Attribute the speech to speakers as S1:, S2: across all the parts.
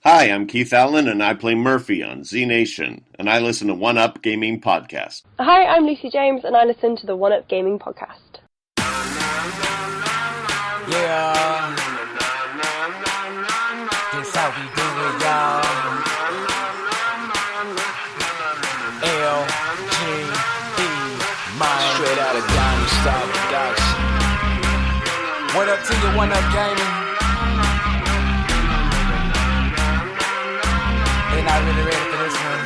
S1: Hi, I'm Keith Allen, and I play Murphy on Z Nation, and I listen to One Up Gaming Podcast.
S2: Hi, I'm Lucy James, and I listen to the One Up Gaming Podcast.
S3: Yeah, this how we do it, y'all. L-G-E, man.
S4: Straight out of Donnie Style Production.
S3: What up to you, One Up Gaming? They not really ready for this one.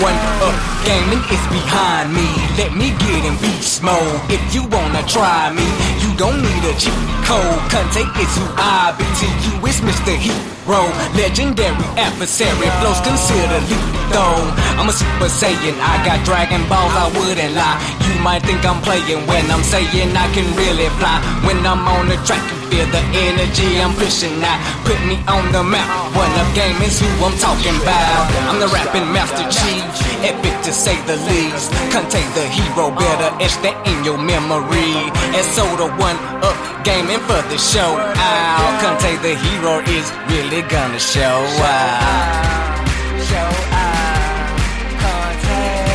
S3: One Up Gaming is behind me. Let me get in beast mode. If you wanna try me, you don't need a cheat code. Conte is who I be. To you is Mr. Hero, legendary adversary. Flows considered lethal. I'm a Super Saiyan. I got Dragon Balls. I wouldn't lie. You might think I'm playing when I'm saying I can really fly. When I'm on the track, you feel the energy I'm pushing out. Put me on the map. One Up Gaming's who I'm talking about. I'm the rapping Master Chief. Epic to say the least. Contain the hero, better etch that in your memory. And so the One Up Gaming for the show out. Contain the hero is really gonna show out. Show out. Contain.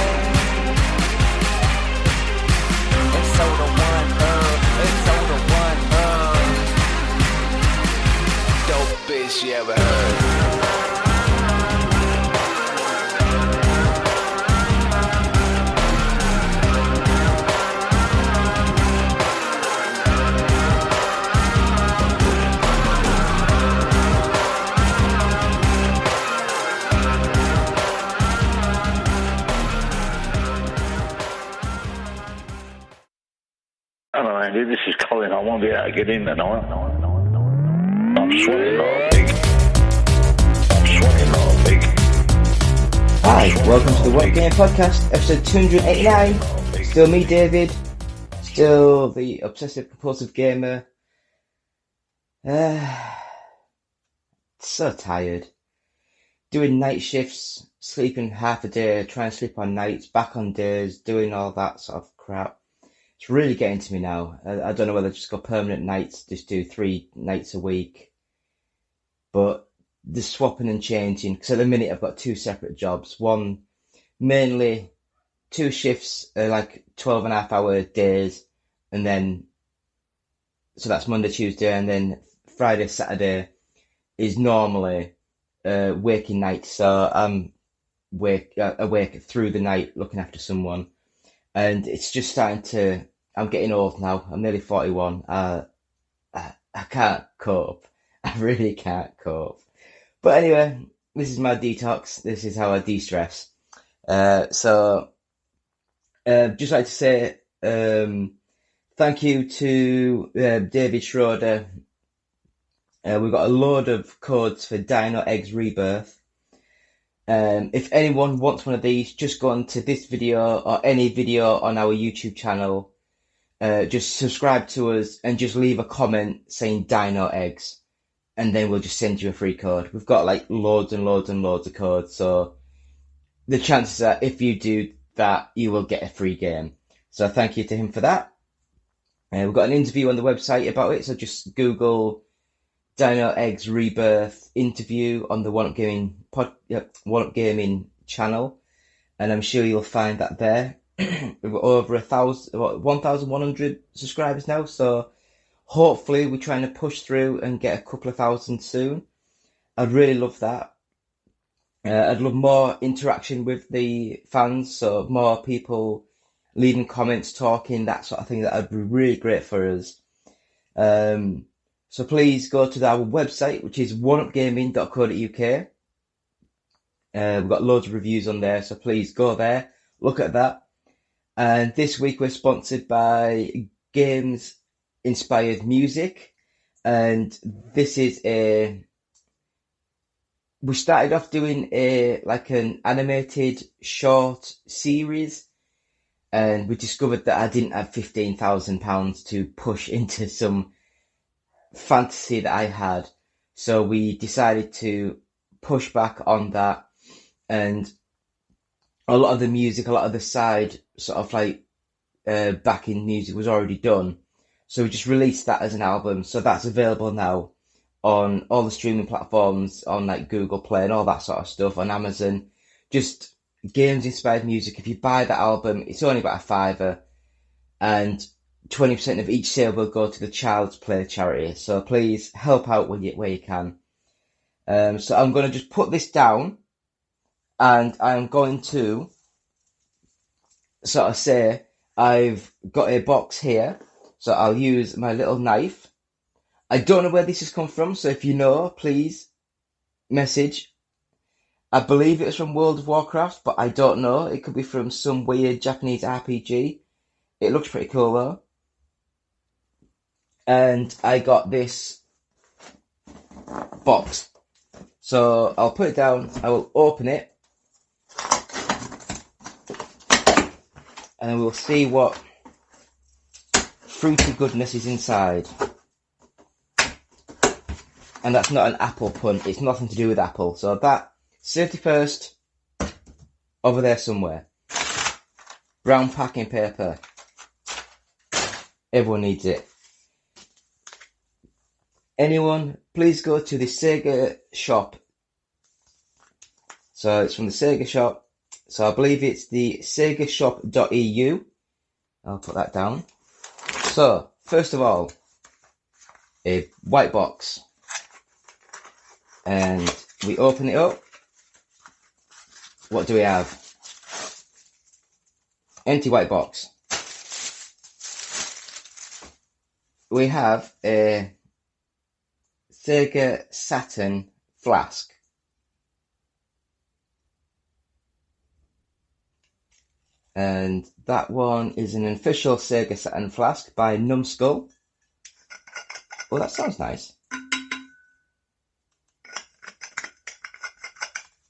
S3: And so the One Up. And so the One Up.
S4: Dope bitch you ever heard.
S5: Hello, Andy. This is Colin. I won't be able to get in tonight. I'm sweating all big. I'm sweating all big.
S6: Hi, welcome to the What Game Podcast, episode 289. Still me, David. Still the obsessive compulsive gamer. So tired. Doing night shifts, sleeping half a day, trying to sleep on nights, back on days, doing all that sort of crap. It's really getting to me now. I don't know whether to just go permanent nights, just do 3 nights a week. But the swapping and changing, because at the minute I've got 2 separate jobs. One, mainly 2 shifts, like 12.5-hour days, and then, so that's Monday, Tuesday, and then Friday, Saturday is normally waking night. So I'm awake through the night looking after someone. And it's just starting to, I'm getting old now. I'm nearly 41. I can't cope. I really can't cope. But anyway, this is my detox. This is how I de-stress. So just like to say thank you to David Schroeder. We've got a load of codes for Dino Eggs Rebirth. If anyone wants one of these, just go on to this video or any video on our YouTube channel. Just subscribe to us and just leave a comment saying Dino Eggs. And then we'll just send you a free code. We've got like loads and loads and loads of codes. So the chances are if you do that, you will get a free game. So thank you to him for that. We've got an interview on the website about it. So just Google Dino Eggs Rebirth interview on the One Up Gaming One Up Gaming channel, and I'm sure you'll find that there. We've got over 1,100 subscribers now, so hopefully we're trying to push through and get a couple of thousand soon. I'd really love that. I'd love more interaction with the fans, so more people leaving comments, talking, that sort of thing. That would be really great for us. So please go to our website, which is oneupgaming.co.uk. We've got loads of reviews on there, so please go there, look at that. And this week we're sponsored by Games Inspired Music, and this is we started off doing an animated short series, and we discovered that I didn't have £15,000 to push into some fantasy that I had, so we decided to push back on that, and a lot of the music, a lot of the side sort of like backing music was already done, so we just released that as an album. So that's available now on all the streaming platforms, on like Google Play and all that sort of stuff, on Amazon. Just games inspired music. If you buy that album, it's only about £5, and 20% of each sale will go to the Child's Play charity. So please help out where you can. So I'm going to just put this down, and I'm going to sort of say I've got a box here. So I'll use my little knife. I don't know where this has come from, so if you know, please message. I believe it was from World of Warcraft, but I don't know. It could be from some weird Japanese RPG. It looks pretty cool though. And I got this box. So I'll put it down, I will open it, and we'll see what fruity goodness is inside. And that's not an apple pun, it's nothing to do with apple. So that, safety first, over there somewhere. Brown packing paper. Everyone needs it. Anyone, please go to the Sega shop. So it's from the Sega shop. So I believe it's the segashop.eu. I'll put that down. So, first of all, a white box. And we open it up. What do we have? Empty white box. We have a Sega Saturn flask. And that one is an official Sega Saturn flask by Numskull. Oh, that sounds nice.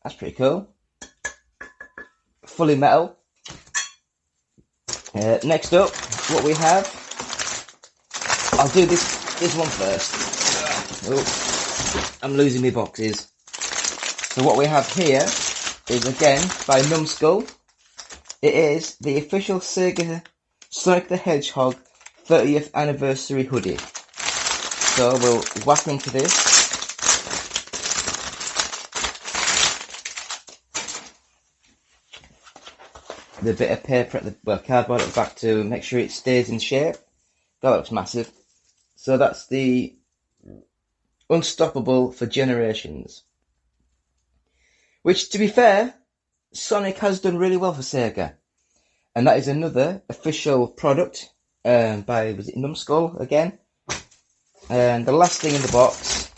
S6: That's pretty cool. Fully metal. Next up, what we have. I'll do this one first. Oh, I'm losing my boxes. So what we have here is, again, by Numskull. It is the official Sega Sonic the Hedgehog 30th anniversary hoodie. So we'll whack into this. The bit of paper at the cardboard at the back to make sure it stays in shape. That looks massive. So that's the Unstoppable for Generations. Which, to be fair, Sonic has done really well for Sega. And that is another official product by, was it Numskull again? And the last thing in the box.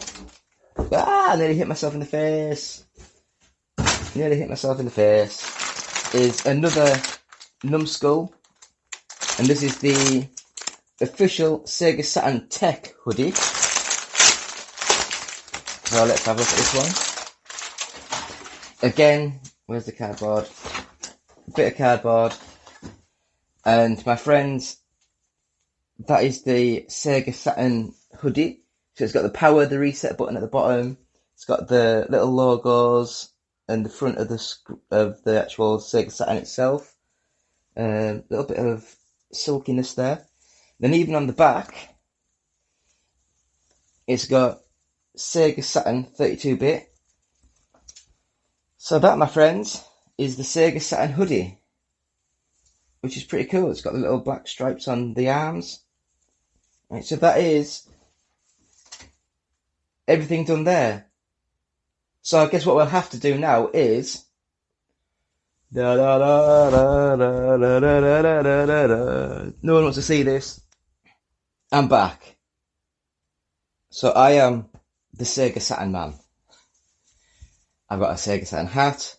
S6: I nearly hit myself in the face. Is another Numskull. And this is the official Sega Saturn Tech hoodie. So let's have a look at this one. Again, where's the cardboard? A bit of cardboard. And my friends, that is the Sega Saturn hoodie. So it's got the power, the reset button at the bottom. It's got the little logos and the front of the actual Sega Saturn itself. A little bit of silkiness there. Then even on the back, it's got Sega Saturn 32-bit. So that, my friends, is the Sega Saturn hoodie, which is pretty cool. It's got the little black stripes on the arms. Right, so that is everything done there. So I guess what we'll have to do now is no one wants to see this. I'm back. So I am the Sega Saturn man. I've got a Sega Saturn hat,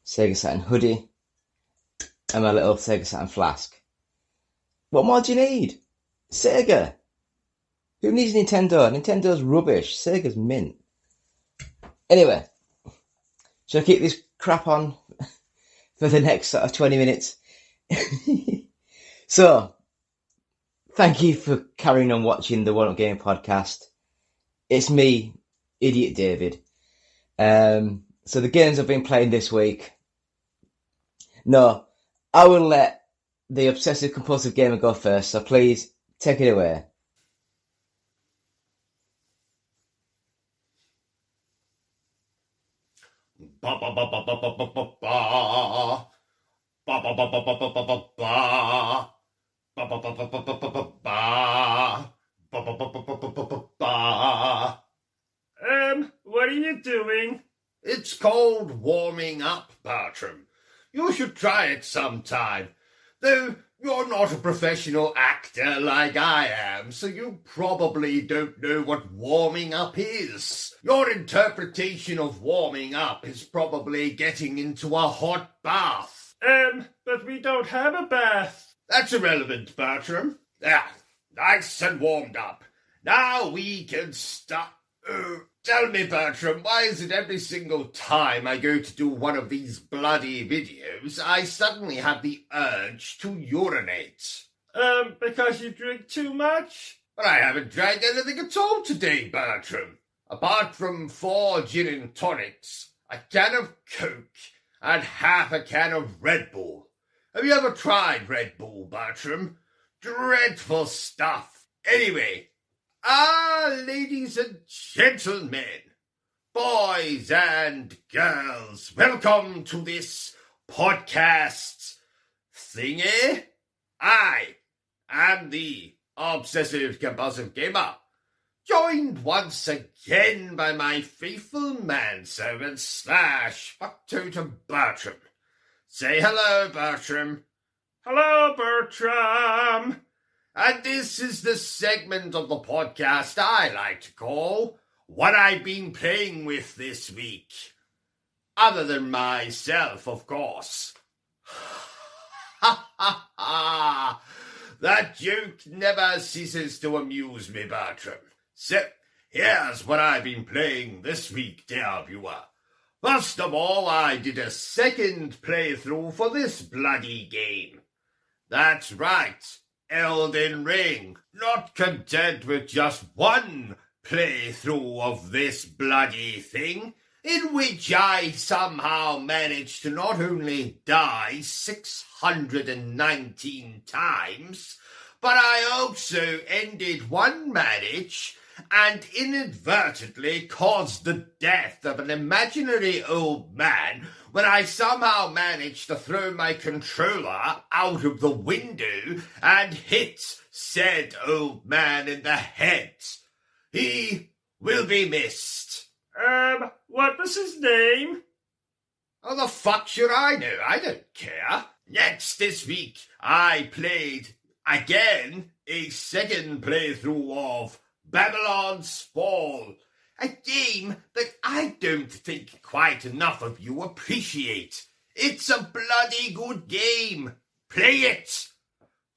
S6: Sega Saturn hoodie, and my little Sega Saturn flask. What more do you need? Sega. Who needs Nintendo? Nintendo's rubbish. Sega's mint. Anyway, shall I keep this crap on for the next sort of 20 minutes? So, thank you for carrying on watching the One Up Game podcast. It's me, Idiot David. So the games I've been playing this week. No, I will let the obsessive compulsive gamer go first, so please take it away.
S1: Ba ba ba ba ba ba ba ba ba. Ba ba ba ba ba ba ba ba ba. Ba ba ba ba ba ba ba ba ba. Ba ba ba ba ba ba ba ba.
S7: What are you doing?
S1: It's called warming up, Bertram. You should try it sometime. Though you're not a professional actor like I am, so you probably don't know what warming up is. Your interpretation of warming up is probably getting into a hot bath.
S7: But we don't have a bath.
S1: That's irrelevant, Bertram. There, nice and warmed up. Now we can start. Tell me, Bertram, why is it every single time I go to do one of these bloody videos, I suddenly have the urge to urinate?
S7: Because you drink too much?
S1: But I haven't drank anything at all today, Bertram. Apart from 4 gin and tonics, a can of Coke, and half a can of Red Bull. Have you ever tried Red Bull, Bertram? Dreadful stuff. Anyway, ladies and gentlemen, boys and girls, welcome to this podcast thingy. I am the Obsessive Compulsive Gamer, joined once again by my faithful manservant / factotum Bertram. Say hello, Bertram.
S7: Hello, Bertram.
S1: And this is the segment of the podcast I like to call What I've Been Playing With This Week. Other than myself, of course. Ha ha ha! That joke never ceases to amuse me, Bertram. So, here's what I've been playing this week, dear viewer. First of all, I did a second playthrough for this bloody game. That's right, Elden Ring. Not content with just one playthrough of this bloody thing, in which I somehow managed to not only die 619 times, but I also ended one marriage and inadvertently caused the death of an imaginary old man when I somehow managed to throw my controller out of the window and hit said old man in the head. He will be missed.
S7: What was his name?
S1: Oh, the fuck should I know? I don't care. Next this week, I played, again, a second playthrough of Babylon's Fall, a game that I don't think quite enough of you appreciate. It's a bloody good game. Play it.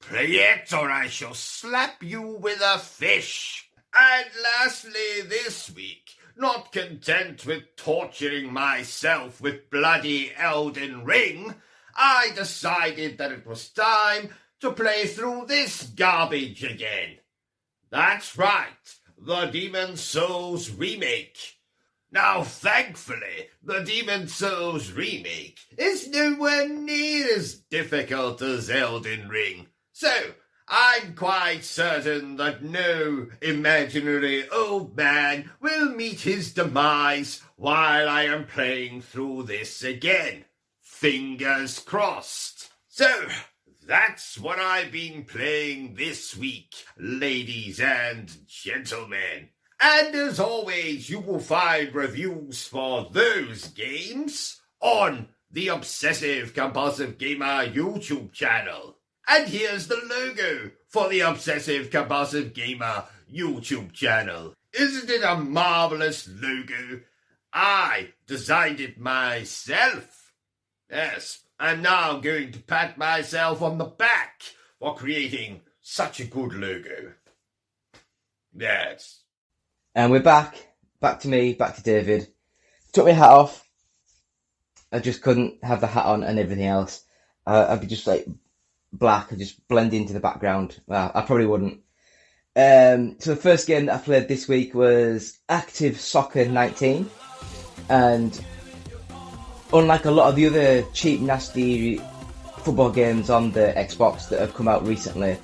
S1: Play it, or I shall slap you with a fish. And lastly this week, not content with torturing myself with bloody Elden Ring, I decided that it was time to play through this garbage again. That's right, the Demon's Souls remake. Now, thankfully, the Demon's Souls remake is nowhere near as difficult as Elden Ring. So, I'm quite certain that no imaginary old man will meet his demise while I am playing through this again. Fingers crossed. So, that's what I've been playing this week, ladies and gentlemen. And as always, you will find reviews for those games on the Obsessive Compulsive Gamer YouTube channel. And here's the logo for the Obsessive Compulsive Gamer YouTube channel. Isn't it a marvelous logo? I designed it myself. Yes, I'm now going to pat myself on the back for creating such a good logo. Yes.
S6: And we're back to me, back to David. Took my hat off. I just couldn't have the hat on and everything else. I'd be just like black and just blend into the background. Well, I probably wouldn't. So the first game that I played this week was Active Soccer 19. And unlike a lot of the other cheap, nasty football games on the Xbox that have come out recently,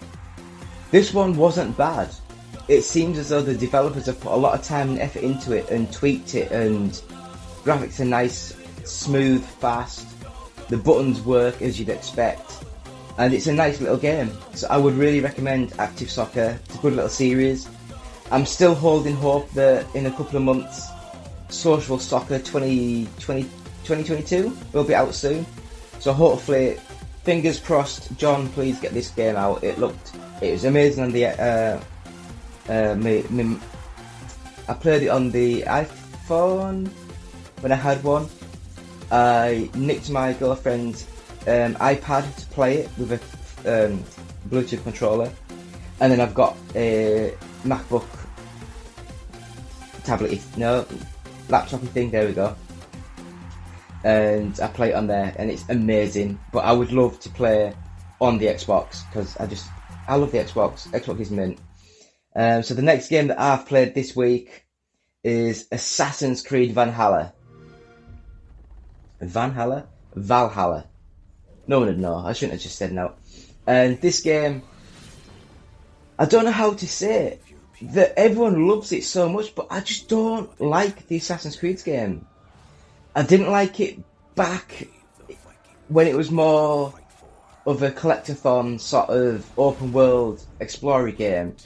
S6: this one wasn't bad. It seems as though the developers have put a lot of time and effort into it and tweaked it, and graphics are nice. smooth, fast. The buttons work as you'd expect, and it's a nice little game. So I would really recommend Active Soccer. It's a good little series. I'm still holding hope that in a couple of months, Social Soccer 2022 will be out soon. So hopefully, fingers crossed, John, please get this game out. It was amazing on the I played it on the iPhone when I had one. I nicked my girlfriend's iPad to play it with a Bluetooth controller, and then I've got a MacBook laptop thing. There we go. And I play it on there, and it's amazing. But I would love to play on the Xbox because I love the Xbox. Xbox is mint. So the next game that I've played this week is Assassin's Creed Valhalla. Valhalla. No one would know. I shouldn't have just said no. And this game, I don't know how to say it. That everyone loves it so much, but I just don't like the Assassin's Creed game. I didn't like it back when it was more of a collectathon sort of open world explorer game.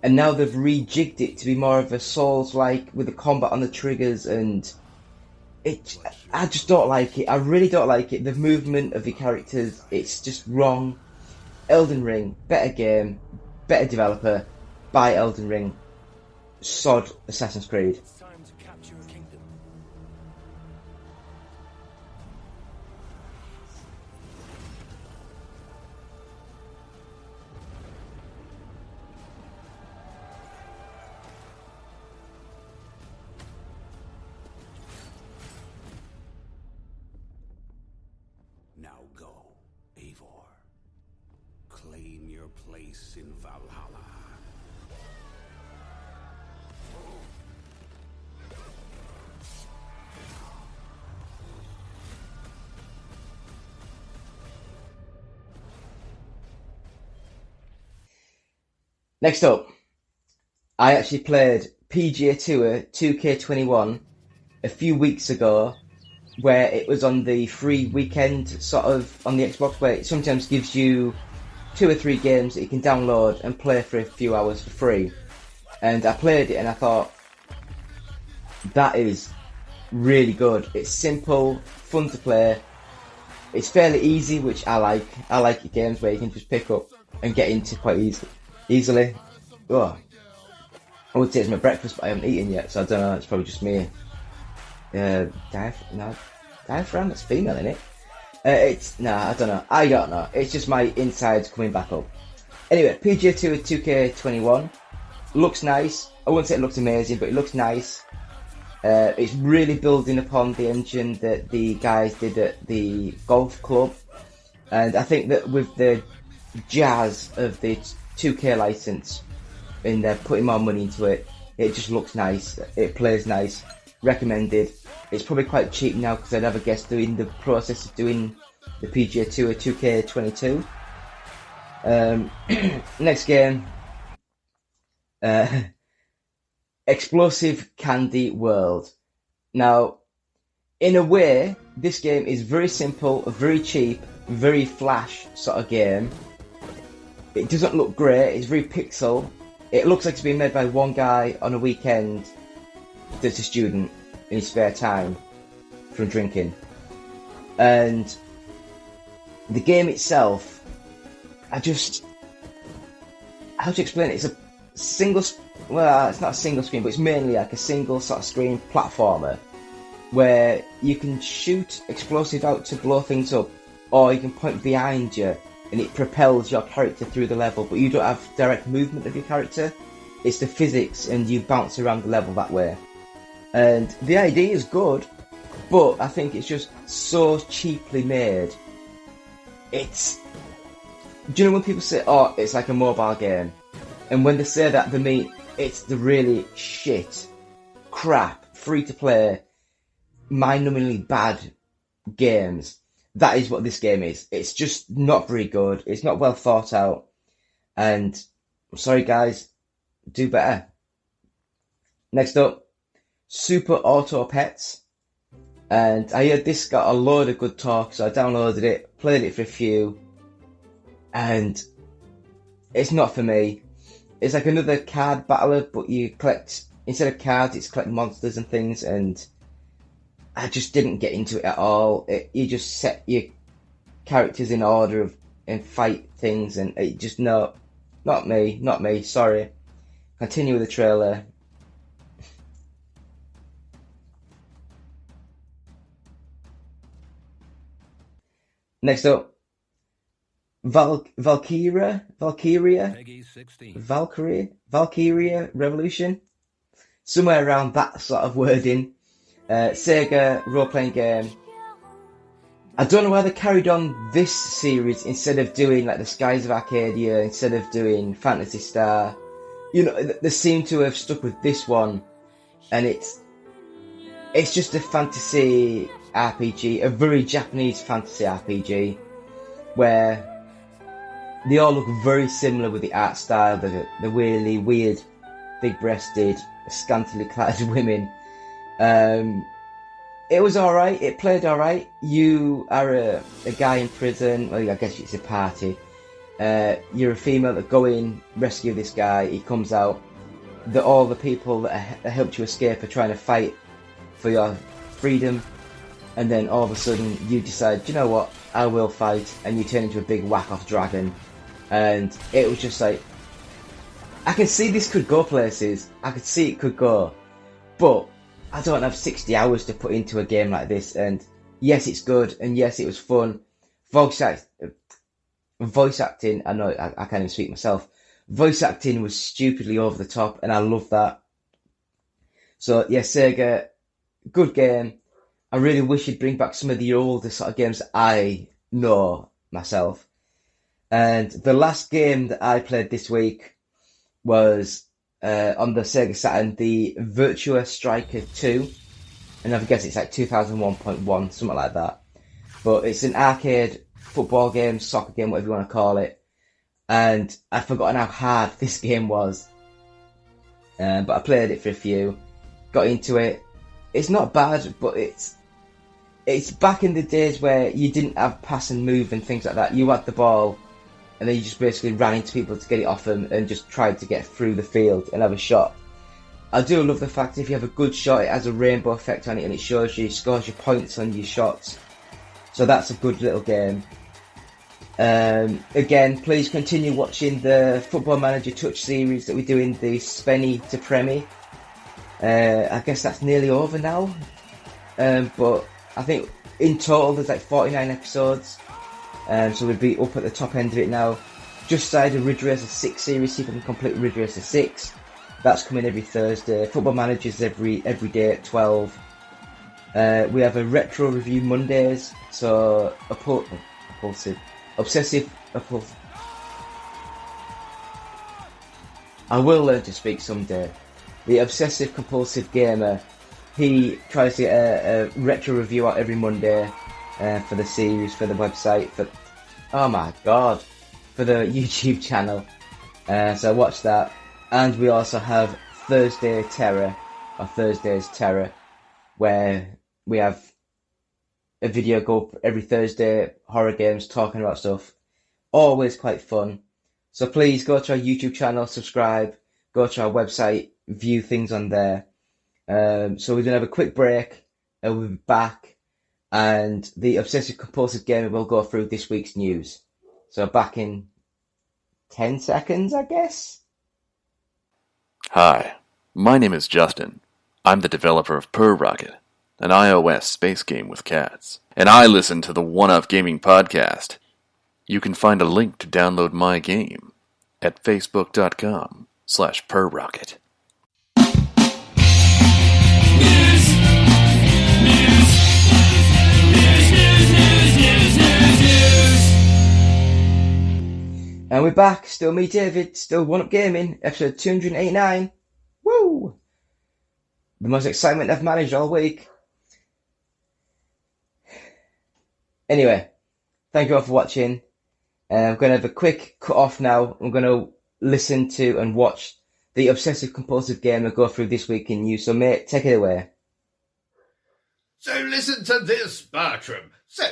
S6: And now they've rejigged it to be more of a Souls-like with the combat on the triggers, and I just don't like it. I really don't like it. The movement of the characters, it's just wrong. Elden Ring, better game, better developer, buy Elden Ring, sod Assassin's Creed.
S8: Now go, Eivor. Claim your place in Valhalla.
S6: Next up, I actually played PGA Tour 2K21 a few weeks ago, where it was on the free weekend sort of on the Xbox, where it sometimes gives you 2 or 3 games that you can download and play for a few hours for free. And I played it and I thought, that is really good. It's simple, fun to play. It's fairly easy, which I like. I like games where you can just pick up and get into quite easily. Oh, I would say it's my breakfast, but I haven't eaten yet, so I don't know. It's probably just me. Diaphragm, that's female, isn't it? I don't know. It's just my insides coming back up. Anyway, PGA Tour 2K21 looks nice. I wouldn't say it looks amazing, but it looks nice. It's really building upon the engine that the guys did at the golf club, and I think that with the jazz of the 2K license, and they're putting more money into it, it just looks nice. It plays nice. Recommended. It's probably quite cheap now because I'd have a guess doing the process of doing the PGA Tour 2K22. Next game, Explosive Candy World. Now, in a way, this game is very simple, very cheap, very flash sort of game. It doesn't look great. It's very pixel. It looks like it's been made by one guy on a weekend that's a student in his spare time from drinking. And the game itself, how to explain it? It's a single, well, it's not a single screen, but it's mainly like a single sort of screen platformer where you can shoot explosive out to blow things up, or you can point behind you and it propels your character through the level, but you don't have direct movement of your character. It's the physics, and you bounce around the level that way. And the idea is good, but I think it's just so cheaply made. Do you know when people say, oh, it's like a mobile game? And when they say that, they mean it's the really shit, crap, free-to-play, mind-numbingly bad games. That is what this game is. It's just not very good. It's not well thought out. And I'm sorry, guys, do better. Next up, Super Auto Pets. And I heard this got a load of good talk, so I downloaded it, played it for a few, and it's not for me. It's like another card battler, but you collect, instead of cards, it's collect monsters and things, and I just didn't get into it at all. You just set your characters in order and fight things, and it just, no, not me, sorry. Continue with the trailer. Next up, Valkyria Revolution, somewhere around that sort of wording. Sega role-playing game. I don't know why they carried on this series instead of doing like the Skies of Arcadia, instead of doing Phantasy Star. You know, they seem to have stuck with this one, and it's just a fantasy RPG, a very Japanese fantasy RPG, where they all look very similar with the art style, the really weird, big-breasted, scantily clad women. It was alright, it played alright. You are a guy in prison, well, I guess it's a party. You're a female that go in, rescue this guy, he comes out. All the people that helped you escape are trying to fight for your freedom. And then all of a sudden you decide, you know what, I will fight, and you turn into a big whack-off dragon. And it was just like, I can see this could go places, I could see it could go, but I don't have 60 hours to put into a game like this. And yes, it's good, and yes, it was fun. Voice acting, I know, I can't even speak myself. Voice acting was stupidly over the top, and I love that. So yeah, Sega, good game. I really wish you'd bring back some of the older sort of games that I know myself. And the last game that I played this week was on the Sega Saturn, the Virtua Striker 2. And I guess it's like 2001.1, something like that. But it's an arcade football game, soccer game, whatever you want to call it. And I'd forgotten how hard this game was. But I played it for a few, got into it. It's not bad, but it's back in the days where you didn't have pass and move and things like that. You had the ball, and then you just basically ran into people to get it off them and just tried to get through the field and have a shot. I do love the fact that if you have a good shot, it has a rainbow effect on it, and it shows you, scores your points on your shots. So that's a good little game. Again, please continue watching the Football Manager Touch series that we do in the Spenny to Premi. I guess that's nearly over now. But I think in total there's like 49 episodes. So we'd be up at the top end of it now. Just started a Ridge Racer 6 series, see if I can complete Ridge Racer 6. That's coming every Thursday. Football Managers every day at 12. We have a Retro Review Mondays. So Obsessive. I will learn to speak someday. The Obsessive Compulsive Gamer, he tries to get a retro review out every Monday for the series, for the website, for the YouTube channel. So watch that. And we also have Thursday's Terror, where we have a video go up every Thursday, horror games, talking about stuff. Always quite fun. So please go to our YouTube channel, subscribe, go to our website, view things on there. So we're going to have a quick break, and we'll be back, and the Obsessive Compulsive Gamer will go through this week's news. So back in 10 seconds, I guess?
S9: Hi, my name is Justin. I'm the developer of Per Rocket, an iOS space game with cats. And I listen to the One Up Gaming podcast. You can find a link to download my game at facebook.com/perrocket.
S6: And we're back, still me, David, still One Up Gaming, episode 289. Woo! The most excitement I've managed all week. Anyway, thank you all for watching. I'm going to have a quick cut off now. I'm going to listen to and watch the Obsessive Compulsive Gamer go through this week in news. So mate, take it away.
S1: So listen to this, Bertram. So,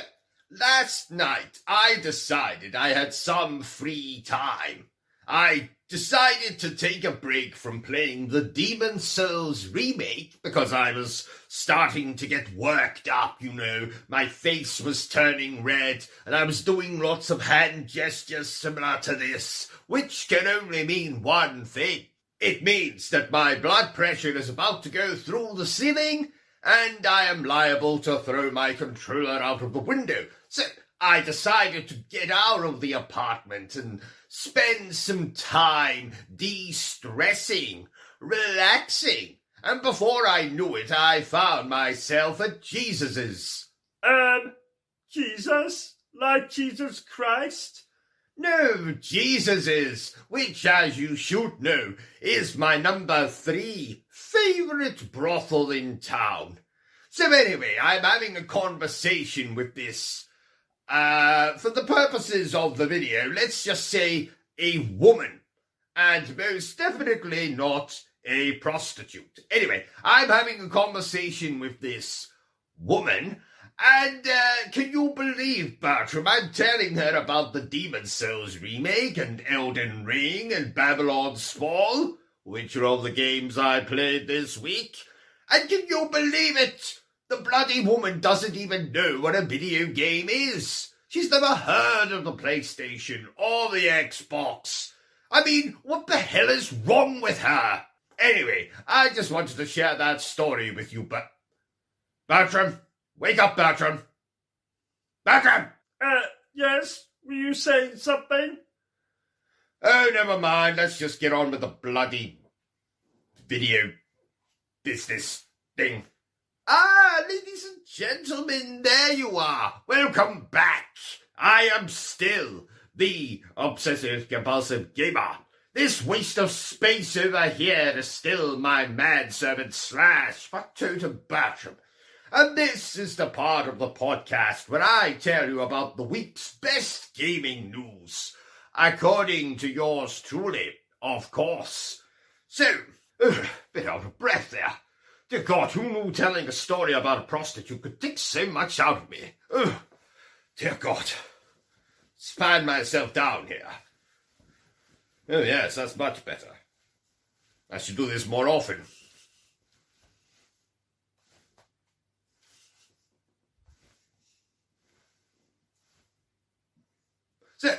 S1: last night I decided I had some free time. I decided to take a break from playing the Demon's Souls remake because I was starting to get worked up, you know. My face was turning red and I was doing lots of hand gestures similar to this, which can only mean one thing. It means that my blood pressure is about to go through the ceiling and I am liable to throw my controller out of the window. So I decided to get out of the apartment and spend some time de-stressing, relaxing. And before I knew it, I found myself at Jesus's.
S7: Jesus? Like Jesus Christ?
S1: No, Jesus's, which, as you should know, is my number 3 favourite brothel in town. So anyway, I'm having a conversation with this, for the purposes of the video, let's just say a woman, and most definitely not a prostitute. Anyway, I'm having a conversation with this woman, and can you believe, Bertram, I'm telling her about the Demon's Souls remake and Elden Ring and Babylon's Fall, which are all the games I played this week. And can you believe it? The bloody woman doesn't even know what a video game is. She's never heard of the PlayStation or the Xbox. I mean, what the hell is wrong with her? Anyway, I just wanted to share that story with you, but... Bertram! Wake up, Bertram! Bertram!
S7: Yes? Were you saying something?
S1: Oh, never mind. Let's just get on with the bloody video business thing. Ah, ladies and gentlemen, there you are. Welcome back. I am still the obsessive-compulsive gamer. This waste of space over here is still my manservant / factotum Bertram. And this is the part of the podcast where I tell you about the week's best gaming news. According to yours truly, of course. So, bit out of breath there. Dear God, who knew telling a story about a prostitute could take so much out of me? Dear God. Span myself down here. Oh yes, that's much better. I should do this more often. So,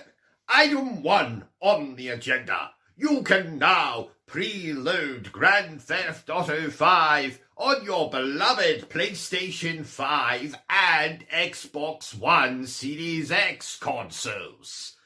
S1: item 1 on the agenda. You can now preload Grand Theft Auto 5 on your beloved PlayStation 5 and Xbox One Series X consoles.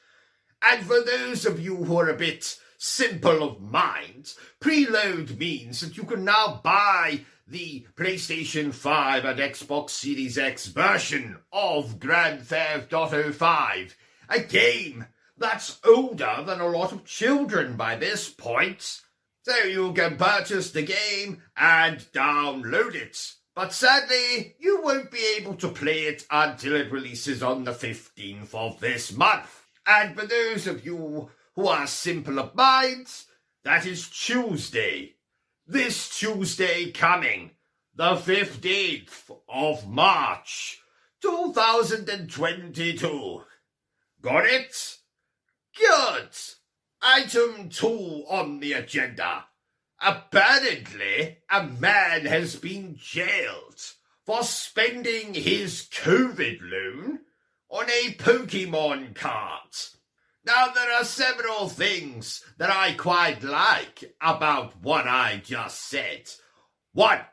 S1: And for those of you who are a bit simple of mind, preload means that you can now buy the PlayStation 5 and Xbox Series X version of Grand Theft Auto 5, a game that's older than a lot of children by this point. So you can purchase the game and download it. But sadly, you won't be able to play it until it releases on the 15th of this month. And for those of you who are simple of mind, that is Tuesday. This Tuesday coming, the 15th of March, 2022. Got it? Good. Item 2 on the agenda. Apparently, a man has been jailed for spending his COVID loan on a Pokemon card. Now, there are several things that I quite like about what I just said. 1.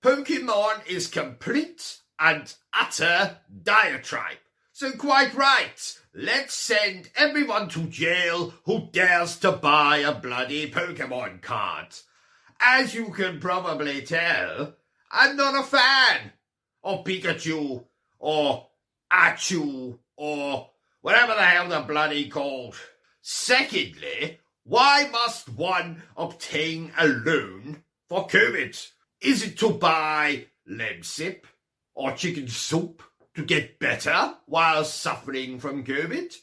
S1: Pokemon is complete and utter diatribe. So quite right, let's send everyone to jail who dares to buy a bloody Pokemon card. As you can probably tell, I'm not a fan of Pikachu or Achu or whatever the hell they're bloody called. Secondly, why must one obtain a loan for COVID? Is it to buy Lemsip or chicken soup to get better while suffering from COVID?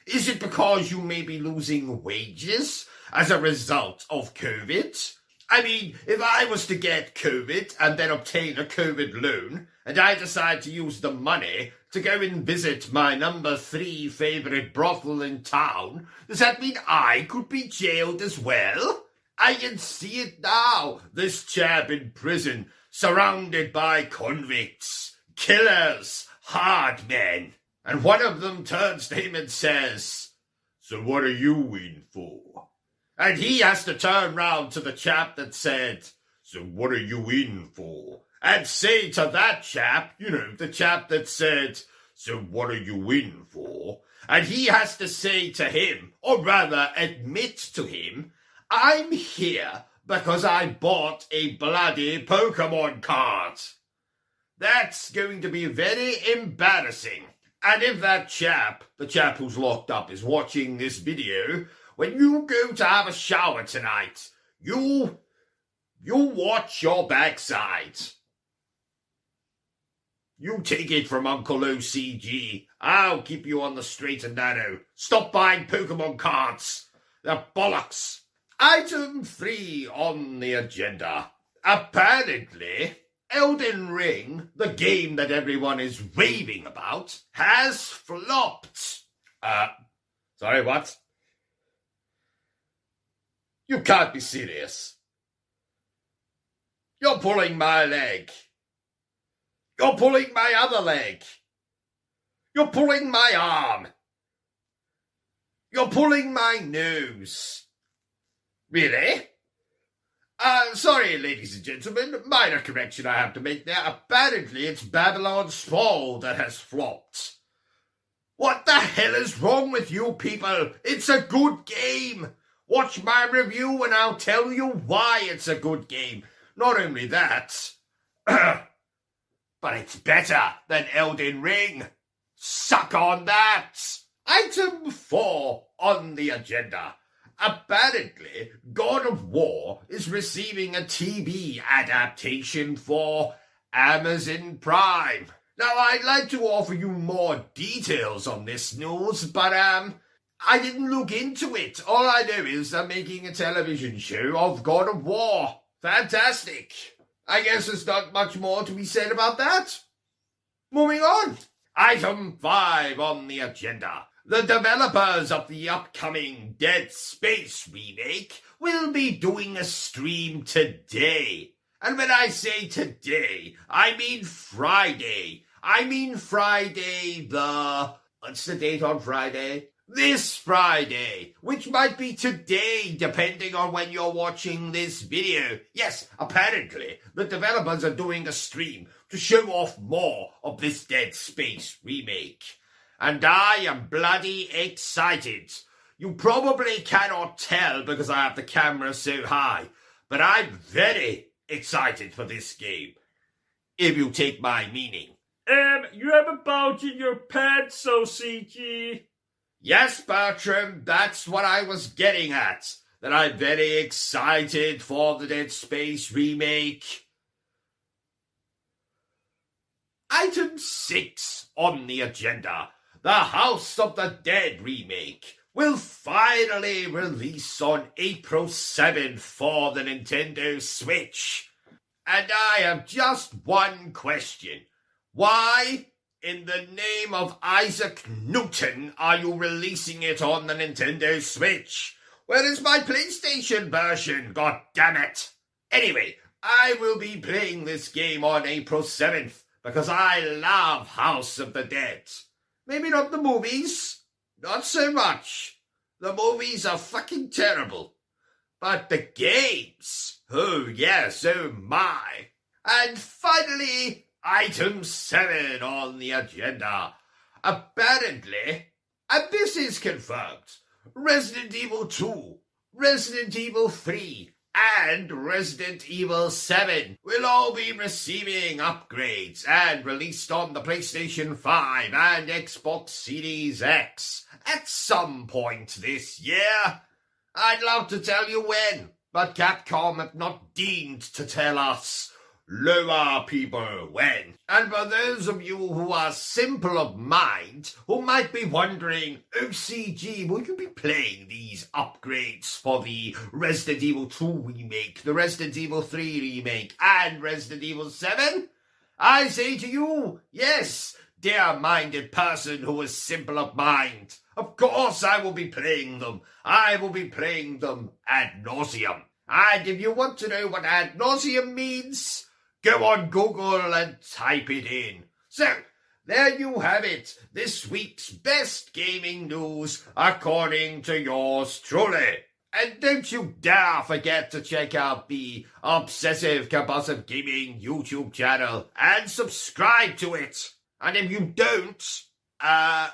S1: Is it because you may be losing wages as a result of COVID? I mean, if I was to get COVID and then obtain a COVID loan, and I decide to use the money to go and visit my number 3 favourite brothel in town, does that mean I could be jailed as well? I can see it now, this chap in prison, surrounded by convicts, killers, hard men. And one of them turns to him and says, "So what are you in for?" And he has to turn round to the chap that said, "So what are you in for?" And say to that chap, the chap that said, "So what are you in for?" And he has to say to him, or rather admit to him, "I'm here because I bought a bloody Pokemon card." That's going to be very embarrassing. And if that chap, the chap who's locked up, is watching this video, when you go to have a shower tonight, you watch your backside. You take it from Uncle OCG. I'll keep you on the straight and narrow. Stop buying Pokemon cards. They're bollocks. Item 3 on the agenda. Apparently, Elden Ring, the game that everyone is raving about, has flopped. Sorry, what? You can't be serious. You're pulling my leg. You're pulling my other leg. You're pulling my arm. You're pulling my nose. Really? Sorry, ladies and gentlemen, minor correction I have to make there. Apparently it's Babylon's Fall that has flopped. What the hell is wrong with you people? It's a good game. Watch my review and I'll tell you why it's a good game. Not only that, but it's better than Elden Ring. Suck on that. Item 4 on the agenda. Apparently, God of War is receiving a TV adaptation for Amazon Prime. Now, I'd like to offer you more details on this news, but I didn't look into it. All I know is they're making a television show of God of War. Fantastic. I guess there's not much more to be said about that. Moving on. Item 5 on the agenda. The developers of the upcoming Dead Space remake will be doing a stream today. And when I say today, I mean Friday. What's the date on Friday? This Friday, which might be today, depending on when you're watching this video. Yes, apparently, the developers are doing a stream to show off more of this Dead Space remake. And I am bloody excited. You probably cannot tell because I have the camera so high, but I'm very excited for this game, if you take my meaning.
S7: You have a bulge in your pants, OCG.
S1: Yes, Bertram, that's what I was getting at. That I'm very excited for the Dead Space remake. Item 6 on the agenda. The House of the Dead remake will finally release on April 7th for the Nintendo Switch. And I have just one question. Why, in the name of Isaac Newton, are you releasing it on the Nintendo Switch? Where is my PlayStation version, god damn it? Anyway, I will be playing this game on April 7th because I love House of the Dead. Maybe not the movies, not so much. The movies are fucking terrible. But the games, oh yes, oh my. And finally, item 7 on the agenda. Apparently, and this is confirmed, Resident Evil 2, Resident Evil 3, and Resident Evil 7 will all be receiving upgrades and released on the PlayStation 5 and Xbox Series X at some point this year. I'd love to tell you when, but Capcom have not deigned to tell us. lure people when. And for those of you who are simple of mind, who might be wondering, OCG, will you be playing these upgrades for the Resident Evil 2 remake, the Resident Evil 3 remake, and Resident Evil 7? I say to you, yes, dear minded person who is simple of mind. Of course I will be playing them. I will be playing them ad nauseum. And if you want to know what ad nauseum means, go on Google and type it in. So, there you have it. This week's best gaming news according to yours truly. And don't you dare forget to check out the Obsessive Compulsive Gaming YouTube channel and subscribe to it. And if you don't, I'll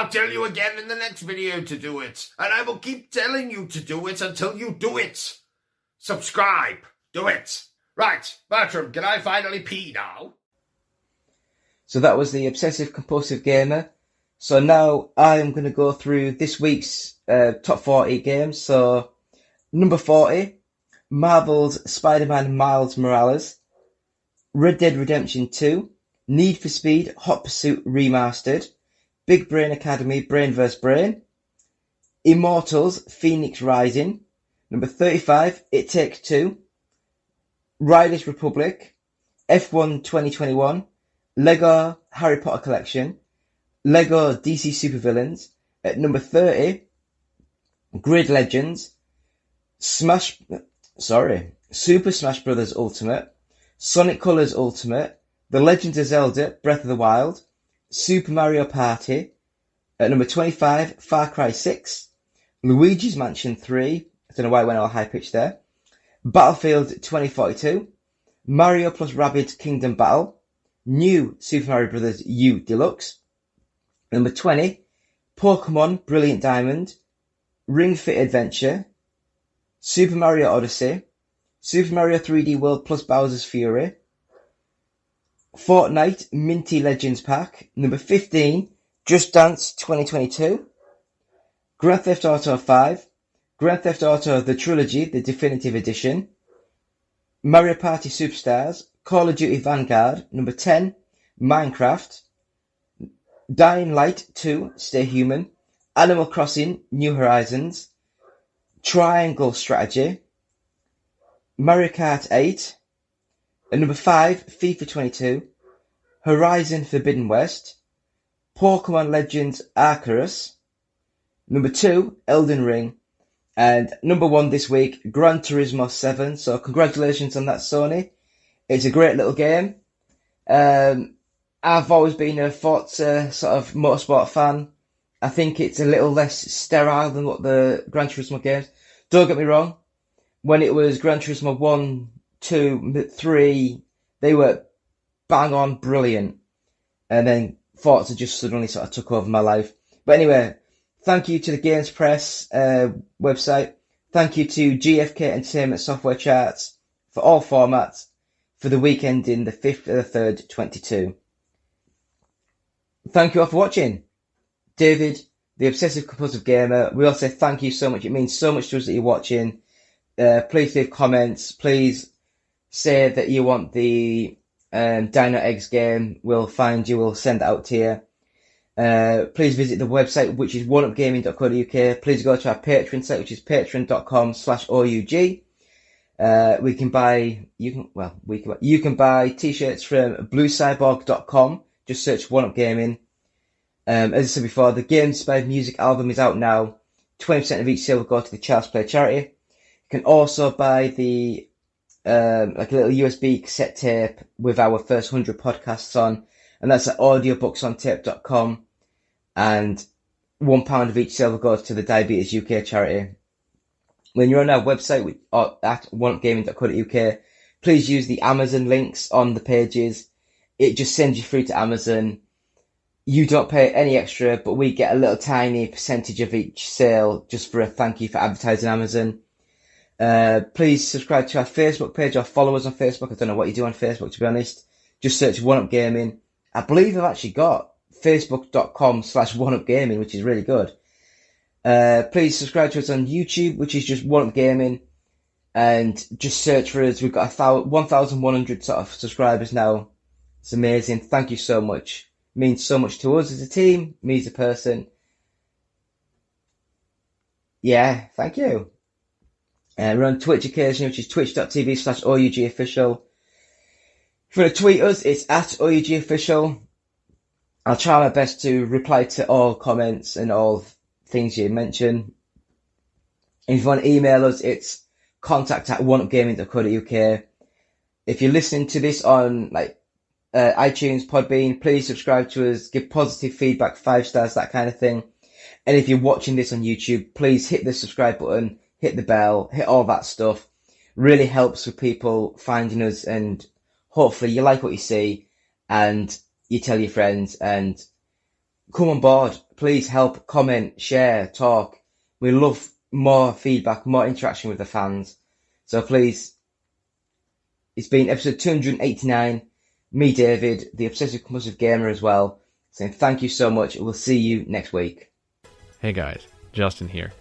S1: tell you again in the next video to do it. And I will keep telling you to do it until you do it. Subscribe. Do it. Right, Bertram, can I finally pee now?
S6: So that was the Obsessive Compulsive Gamer. So now I am going to go through this week's top 40 games. So number 40, Marvel's Spider-Man Miles Morales, Red Dead Redemption 2, Need for Speed Hot Pursuit Remastered, Big Brain Academy Brain vs. Brain, Immortals Phoenix Rising, number 35, It Take-Two, Riders Republic, F1 2021, Lego Harry Potter Collection, Lego DC Supervillains. At number 30, Grid Legends, Super Smash Bros. Ultimate, Sonic Colors Ultimate, The Legend of Zelda Breath of the Wild, Super Mario Party. At number 25, Far Cry 6, Luigi's Mansion 3, I don't know why I went all high pitched there, Battlefield 2042, Mario plus Rabbids Kingdom Battle, New Super Mario Bros. U Deluxe. Number 20, Pokemon Brilliant Diamond, Ring Fit Adventure, Super Mario Odyssey, Super Mario 3D World plus Bowser's Fury, Fortnite Minty Legends Pack. Number 15, Just Dance 2022, Grand Theft Auto 5, Grand Theft Auto The Trilogy, the Definitive Edition, Mario Party Superstars, Call of Duty Vanguard. Number 10, Minecraft, Dying Light 2, Stay Human, Animal Crossing New Horizons, Triangle Strategy, Mario Kart 8, at number 5, FIFA 22, Horizon Forbidden West, Pokemon Legends Arceus, number 2, Elden Ring, and number 1 this week, Gran Turismo 7. So congratulations on that, Sony. It's a great little game. I've always been a Forza sort of motorsport fan. I think it's a little less sterile than what the Gran Turismo games. Don't get me wrong. When it was Gran Turismo 1, 2, 3, they were bang on brilliant. And then Forza just suddenly sort of took over my life. But anyway, thank you to the Games Press website. Thank you to GFK Entertainment Software Charts for all formats for the week ending the 5th of the 3rd, 22. Thank you all for watching. David, the Obsessive Compulsive Gamer, we all say thank you so much. It means so much to us that you're watching. Please leave comments. Please say that you want the Dino Eggs game. We'll find you. We'll send it out to you. Please visit the website, which is oneupgaming.co.uk. Please go to our Patreon site, which is patreon.com/OUG. You can buy t-shirts from bluecyborg.com. Just search One Up Gaming. As I said before, the Game Inspired Music album is out now. 20% of each sale will go to the Child's Play charity. You can also buy the like a little USB cassette tape with our first 100 podcasts on, and that's at audiobooksontape.com. And £1 of each sale will go to the Diabetes UK charity. When you're on our website at oneupgaming.co.uk, please use the Amazon links on the pages. It just sends you through to Amazon. You don't pay any extra, but we get a little tiny percentage of each sale just for a thank you for advertising Amazon. Please subscribe to our Facebook page or follow us on Facebook. I don't know what you do on Facebook, to be honest. Just search One Up Gaming. I believe I've actually got facebook.com/oneupgaming, which is really good. Please subscribe to us on YouTube, which is just One Up Gaming. and just search for us. We've got 1,100 sort of subscribers now. It's amazing. Thank you so much. It means so much to us as a team, me as a person. Yeah, thank you. We're on Twitch occasionally, which is twitch.tv/OUGofficial. If you want to tweet us, it's @OUGofficial. I'll try my best to reply to all comments and all things you mention. And if you want to email us, it's contact@oneupgaming.co.uk. If you're listening to this on iTunes, Podbean, please subscribe to us, give positive feedback, 5 stars, that kind of thing. And if you're watching this on YouTube, please hit the subscribe button, hit the bell, hit all that stuff. Really helps with people finding us, and hopefully you like what you see and you tell your friends and come on board. Please help, comment, share, talk. We love more feedback, more interaction with the fans. So please, it's been episode 289. Me, David, the Obsessive Compulsive Gamer as well, saying thank you so much. We'll see you next week.
S10: Hey guys, Justin here.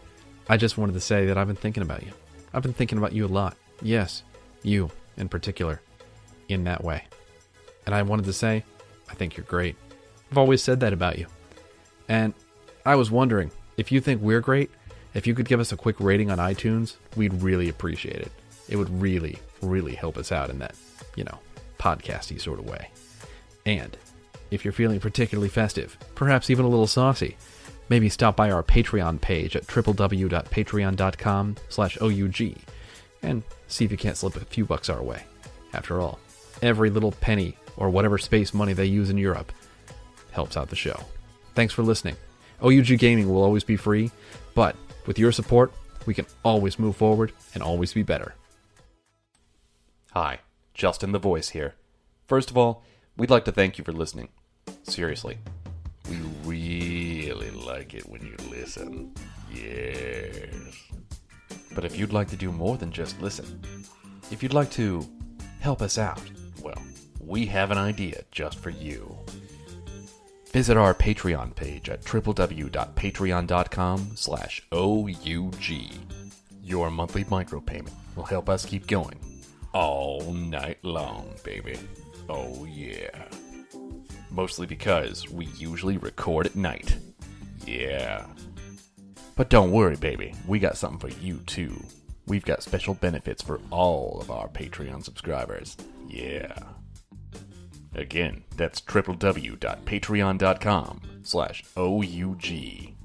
S10: I just wanted to say that I've been thinking about you. I've been thinking about you a lot. Yes, you in particular, in that way. And I wanted to say, I think you're great. I've always said that about you. And I was wondering, if you think we're great, if you could give us a quick rating on iTunes, we'd really appreciate it. It would really, really help us out in that, podcasty sort of way. And if you're feeling particularly festive, perhaps even a little saucy, maybe stop by our Patreon page at www.patreon.com/OUG and see if you can't slip a few bucks our way. After all, every little penny or whatever space money they use in Europe helps out the show. Thanks for listening. OUG Gaming will always be free, but with your support, we can always move forward and always be better.
S9: Hi, Justin the Voice here. First of all, we'd like to thank you for listening. Seriously. We really like it when you listen. Yes. But if you'd like to do more than just listen, if you'd like to help us out, well, we have an idea just for you. Visit our Patreon page at www.patreon.com/OUG. Your monthly micropayment will help us keep going all night long, baby. Oh yeah. Mostly because we usually record at night. Yeah. But don't worry, baby. We got something for you, too. We've got special benefits for all of our Patreon subscribers. Yeah. Again, that's www.patreon.com/OUG.